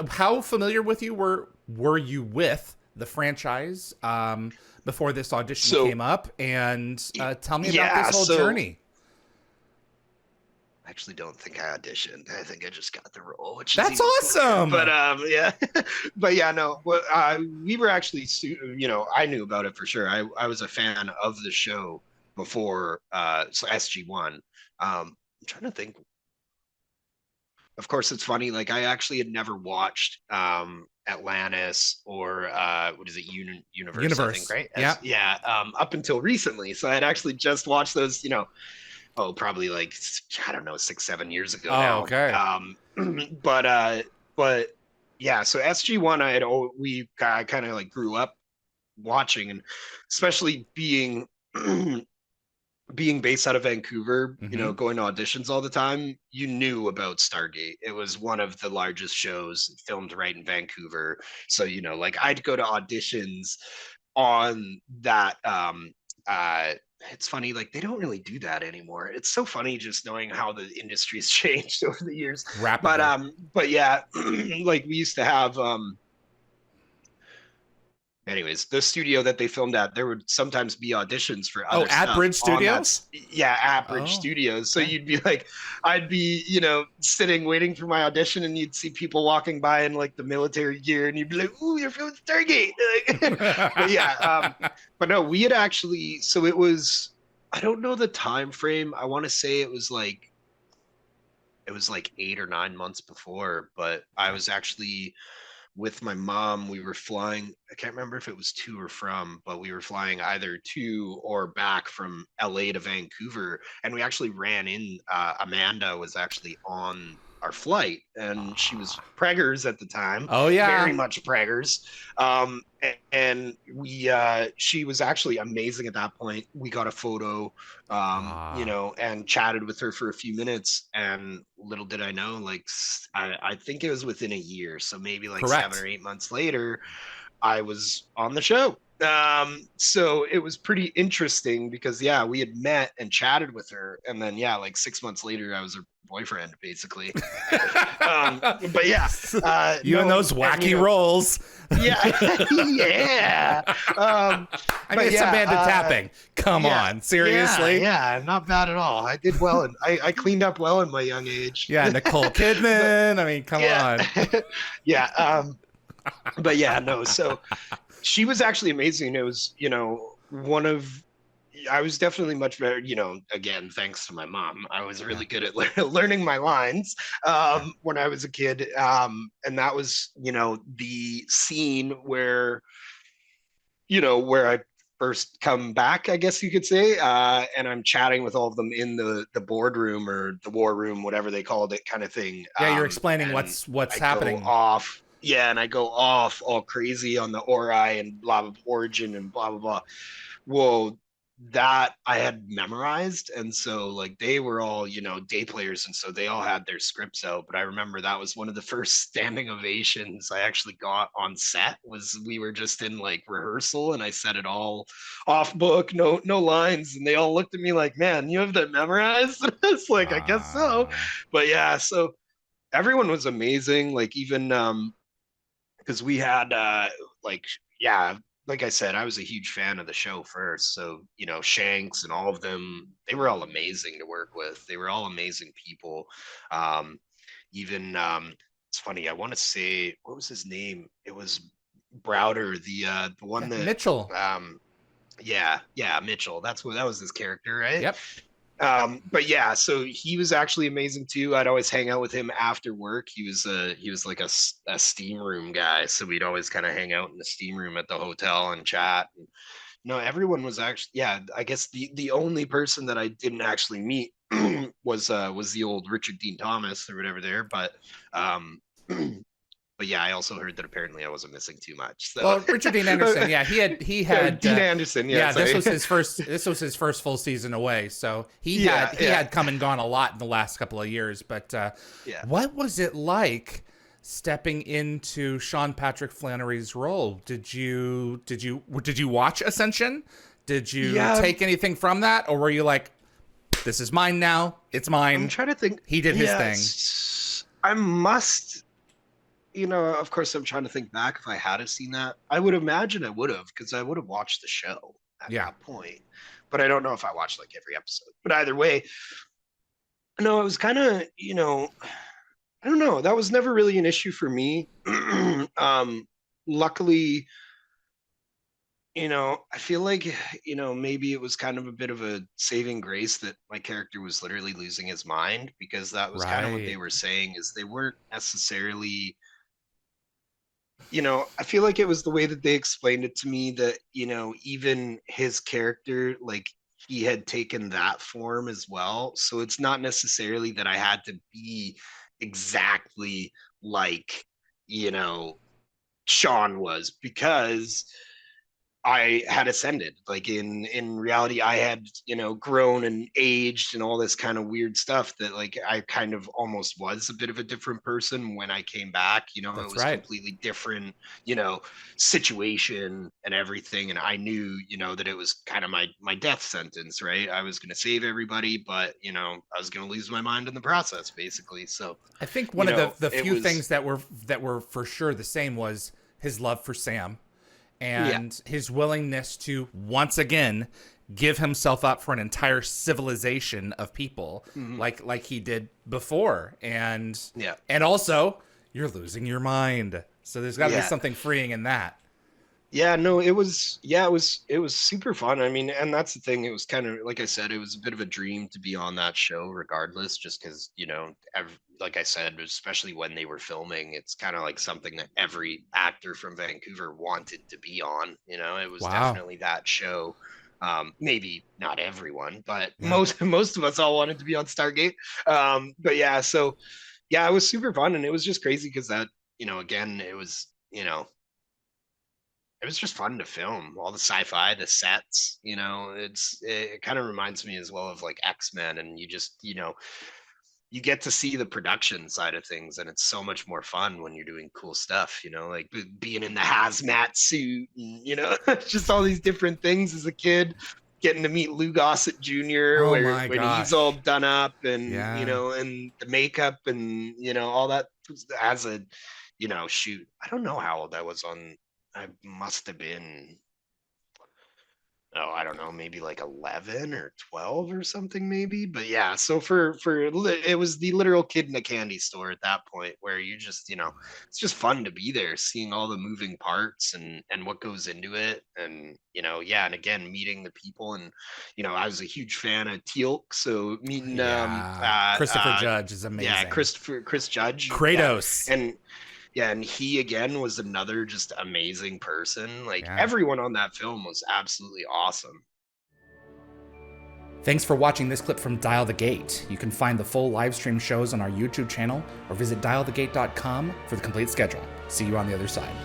how familiar with you were you with the franchise before this audition So came up? And tell me about this yeah, whole so journey. I actually don't think I auditioned. I think I just got the role, which is That's even cooler. But awesome. yeah, but yeah, no. We were actually, I knew about it for sure. I was a fan of the show before so SG1. I'm trying to think. Of course, it's funny. Like I actually had never watched Atlantis or what is it, Universe? I think Universe. right. Yeah. Yeah, up until recently. So I'd actually just watched those. Oh, probably like I don't know, 6, 7 years ago Oh, now. okay. But but yeah, so SG1 we kind of like grew up watching, and especially being being based out of Vancouver, Mm-hmm. going to auditions all the time, you knew about Stargate. It was one of the largest shows filmed right in Vancouver. So, like I'd go to auditions on that it's funny, like they don't really do that anymore. It's so funny just knowing how the industry's changed over the years. But Rapidly. but yeah, like we used to have anyways, the studio that they filmed at, there would sometimes be auditions for Oh, other at stuff Bridge on that. Studios. Yeah, at Bridge Oh, Studios. So okay. you'd be like, I'd be, sitting waiting for my audition, and you'd see people walking by in like the military gear, and you'd be like, "Ooh, you're filming Stargate!" But yeah, but no, we had actually. So it was. I don't know the time frame. I want to say it was like 8 or 9 months before, but I Okay. was actually with my mom. We were flying. I can't remember if it was to or from, but we were flying either to or back from LA to Vancouver. And we actually ran in. Amanda was actually on our flight, and she was Ah. preggers at the time, Oh very yeah. much preggers. And she was actually amazing at that point. We got a photo, Ah. and chatted with her for a few minutes. And little did I know, like I think it was within a year, so maybe like seven Correct. or eight months later, I was on the show. So it was pretty interesting because yeah, we had met and chatted with her, and then yeah, like 6 months later, I was her boyfriend basically. But yeah, You and no, those and wacky roles. yeah, yeah. I mean, But it's yeah, Amanda Tapping. Come yeah, on, yeah, seriously? yeah, not bad at all. I did well, and I cleaned up well in my young age. Yeah, Nicole But Kidman. I mean, come yeah, on. yeah. But yeah, no. So she was actually amazing. It was, one of I was definitely much better, again, thanks to my mom. I was Yeah, really good at learning my lines yeah. when I was a kid. And that was, the scene where I first come back, I guess you could say. And I'm chatting with all of them in the boardroom or the war room, whatever they called it, kind of thing. Yeah, you're explaining And what's I go happening. off. Yeah, and I go off all crazy on the Ori and blah blah origin and blah blah blah. Well, that I had memorized, and so like they were all day players, and so they all had their scripts out. But I remember that was one of the first standing ovations I actually got on set. Was we were just in like rehearsal, and I said it all off book, no lines, and they all looked at me like, "Man, you have that memorized?" It's like, I guess so. Ah, But yeah, so everyone was amazing. Like even because we had like yeah, like I said, I was a huge fan of the show first. So, Shanks and all of them, they were all amazing to work with. They were all amazing people. Um, even it's funny, I want to say what was his name? It was Browder, the one yeah, that Mitchell. yeah, Mitchell. That was his character, right? Yep. But yeah, so he was actually amazing too. I'd always hang out with him after work. He was like a steam room guy, so we'd always kind of hang out in the steam room at the hotel and chat. And, everyone was actually, yeah. I guess the only person that I didn't actually meet was the old Richard Dean Thomas or whatever there, but um, but yeah, I also heard that apparently I wasn't missing too much. So Well, Richard Dean Anderson, yeah, he had Dean Anderson, yeah, yeah, sorry. this was his first full season away. So Yeah, he yeah, had come and gone a lot in the last couple of years, but yeah. what was it like stepping into Sean Patrick Flanery's role? Did you watch Ascension? Did you Yeah, take anything from that, or were you like, this is mine now, it's I'm mine? trying to think. He did his Yeah, thing. I must. of course, I'm trying to think back if I had seen that. I would imagine I would have, because I would have watched the show at Yeah. that point. But I don't know if I watched like every episode. But either way, no, it was kind of, I don't know. That was never really an issue for me. Luckily, I feel like, maybe it was kind of a bit of a saving grace that my character was literally losing his mind, because that was kind of what they Right. were saying, is they weren't necessarily, I feel like it was the way that they explained it to me that, even his character, like, he had taken that form as well. So it's not necessarily that I had to be exactly like, you know, Sean was, because I had ascended. Like, in reality, I had, grown and aged and all this kind of weird stuff, that like I kind of almost was a bit of a different person when I came back. It That's was right. completely different, you know, situation and everything. And I knew, that it was kind of my death sentence, right? I was gonna save everybody, but I was gonna lose my mind in the process, basically. So, I think one of the it few was, things that were for sure the same was his love for Sam yeah. and his willingness to once again give himself up for an entire civilization of people Mhm. like he did before. Yeah. And also you're losing your mind. So there's got to be Yeah. something freeing in that. Yeah, no, it was super fun. I mean, and that's the thing. It was kind of like I said, it was a bit of a dream to be on that show, regardless, just because, like I said, especially when they were filming, it's kind of like something that every actor from Vancouver wanted to be on. It was Wow. definitely that show. Maybe not everyone, but Yeah. most of us all wanted to be on Stargate. But yeah, so yeah, it was super fun, and it was just crazy because that, again, it was just fun to film all the sci-fi, the sets. It kind of reminds me as well of like X-Men, and you just, you get to see the production side of things, and it's so much more fun when you're doing cool stuff, like being in the hazmat suit, and just all these different things as a kid, getting to meet Lou Gossett Jr. Oh where my when he's all gosh. done up, and Yeah. and the makeup, and all that, as a, shoot, I don't know how old I was on. I must have been, oh, I don't know, maybe like 11 or 12 or something, maybe. But yeah, so it was the literal kid in a candy store at that point, where you just, it's just fun to be there, seeing all the moving parts, and what goes into it. And yeah, and again, meeting the people. And I was a huge fan of Teal'c, so meeting Yeah. Christopher Judge is yeah, amazing. Chris Judge, yeah. Kratos. And yeah, and he again was another just amazing person. Like, Yeah. everyone on that film was absolutely awesome. Thanks for watching this clip from Dial the Gate. You can find the full live stream shows on our YouTube channel or visit dialthegate.com for the complete schedule. See you on the other side.